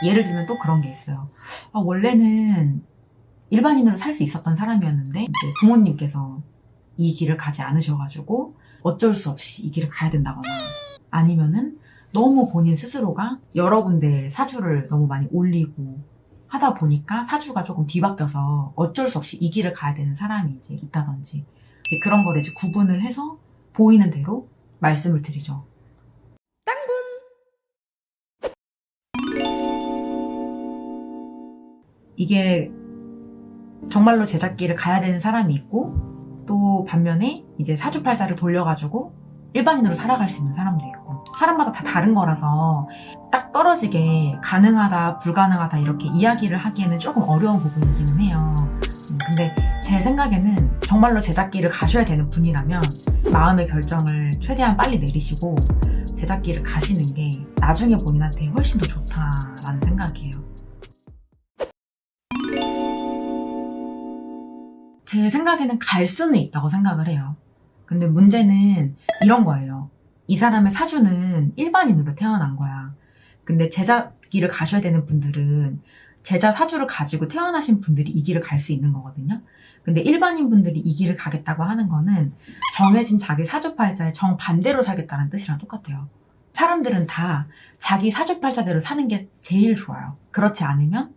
예를 들면 또 그런 게 있어요. 원래는 일반인으로 살 수 있었던 사람이었는데 이제 부모님께서 이 길을 가지 않으셔가지고 어쩔 수 없이 이 길을 가야 된다거나, 아니면은 너무 본인 스스로가 여러 군데 사주를 너무 많이 올리고 하다 보니까 사주가 조금 뒤바뀌어서 어쩔 수 없이 이 길을 가야 되는 사람이 이제 있다든지, 그런 거를 이제 구분을 해서 보이는 대로 말씀을 드리죠. 이게 정말로 제작기를 가야 되는 사람이 있고, 또 반면에 이제 사주팔자를 돌려가지고 일반인으로 살아갈 수 있는 사람도 있고, 사람마다 다 다른 거라서 딱 떨어지게 가능하다 불가능하다 이렇게 이야기를 하기에는 조금 어려운 부분이기는 해요. 근데 제 생각에는 정말로 제작기를 가셔야 되는 분이라면 마음의 결정을 최대한 빨리 내리시고 제작기를 가시는 게 나중에 본인한테 훨씬 더 좋다라는 생각이에요. 제 생각에는 갈 수는 있다고 생각을 해요. 근데 문제는 이런 거예요. 이 사람의 사주는 일반인으로 태어난 거야. 근데 제자길을 가셔야 되는 분들은 제자 사주를 가지고 태어나신 분들이 이 길을 갈 수 있는 거거든요. 근데 일반인 분들이 이 길을 가겠다고 하는 거는 정해진 자기 사주팔자에 정반대로 살겠다는 뜻이랑 똑같아요. 사람들은 다 자기 사주팔자대로 사는 게 제일 좋아요. 그렇지 않으면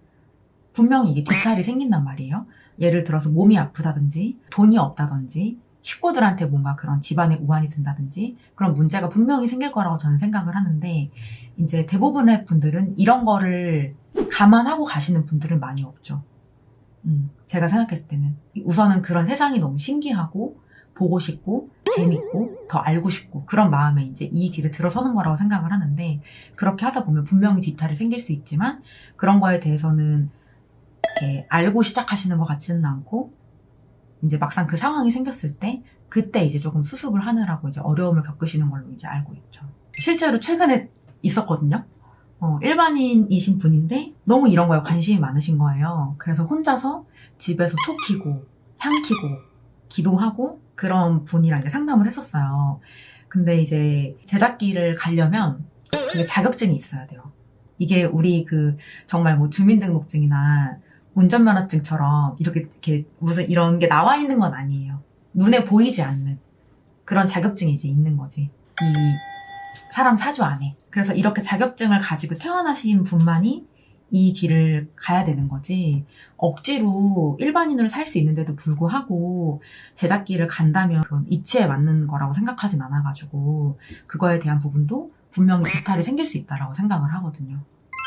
분명히 이게 뒤탈이 생긴단 말이에요. 예를 들어서 몸이 아프다든지 돈이 없다든지 식구들한테 뭔가 그런 집안에 우환이 든다든지 그런 문제가 분명히 생길 거라고 저는 생각을 하는데, 이제 대부분의 분들은 이런 거를 감안하고 가시는 분들은 많이 없죠. 제가 생각했을 때는 우선은 그런 세상이 너무 신기하고 보고 싶고 재밌고 더 알고 싶고 그런 마음에 이제 이 길을 들어서는 거라고 생각을 하는데, 그렇게 하다 보면 분명히 뒤탈이 생길 수 있지만 그런 거에 대해서는 이렇게 알고 시작하시는 것 같지는 않고, 이제 막상 그 상황이 생겼을 때 그때 이제 조금 수습을 하느라고 이제 어려움을 겪으시는 걸로 이제 알고 있죠. 실제로 최근에 있었거든요. 일반인이신 분인데 너무 이런 거에 관심이 많으신 거예요. 그래서 혼자서 집에서 소 키고 향 키고 기도하고 그런 분이랑 이제 상담을 했었어요. 근데 이제 제작기를 가려면 그게 자격증이 있어야 돼요. 이게 우리 정말 뭐 주민등록증이나 운전면허증처럼 이렇게 무슨 이런 게 나와 있는 건 아니에요. 눈에 보이지 않는 그런 자격증이 이제 있는 거지, 이 사람 사주 안에. 그래서 이렇게 자격증을 가지고 태어나신 분만이 이 길을 가야 되는 거지, 억지로 일반인으로 살 수 있는데도 불구하고 제작기를 간다면 그건 이치에 맞는 거라고 생각하진 않아가지고 그거에 대한 부분도 분명히 뒤탈이 생길 수 있다라고 생각을 하거든요.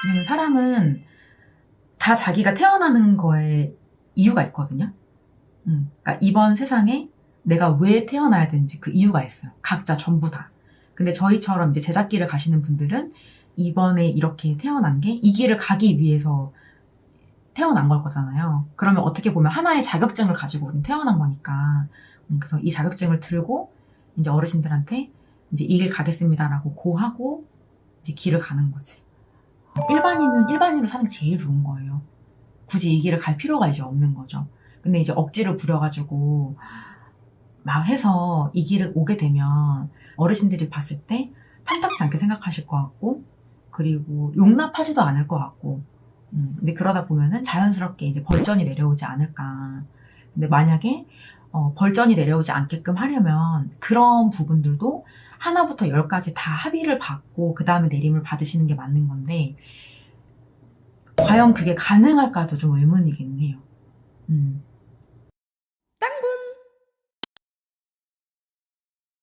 왜냐면 사람은 다 자기가 태어나는 거에 이유가 있거든요. 그러니까 이번 세상에 내가 왜 태어나야 되는지 그 이유가 있어요. 각자 전부 다. 근데 저희처럼 이제 제작기를 가시는 분들은 이번에 이렇게 태어난 게 이 길을 가기 위해서 태어난 걸 거잖아요. 그러면 어떻게 보면 하나의 자격증을 가지고 태어난 거니까. 그래서 이 자격증을 들고 이제 어르신들한테 이제 이 길 가겠습니다라고 고하고 이제 길을 가는 거지. 일반인은 일반인으로 사는 게 제일 좋은 거예요. 굳이 이 길을 갈 필요가 이제 없는 거죠. 근데 이제 억지를 부려가지고 막 해서 이 길을 오게 되면 어르신들이 봤을 때 탐탁지 않게 생각하실 것 같고, 그리고 용납하지도 않을 것 같고, 근데 그러다 보면은 자연스럽게 이제 벌전이 내려오지 않을까. 근데 만약에 벌전이 내려오지 않게끔 하려면 그런 부분들도 하나부터 10까지 다 합의를 받고 그 다음에 내림을 받으시는 게 맞는 건데, 과연 그게 가능할까도 좀 의문이긴 해요.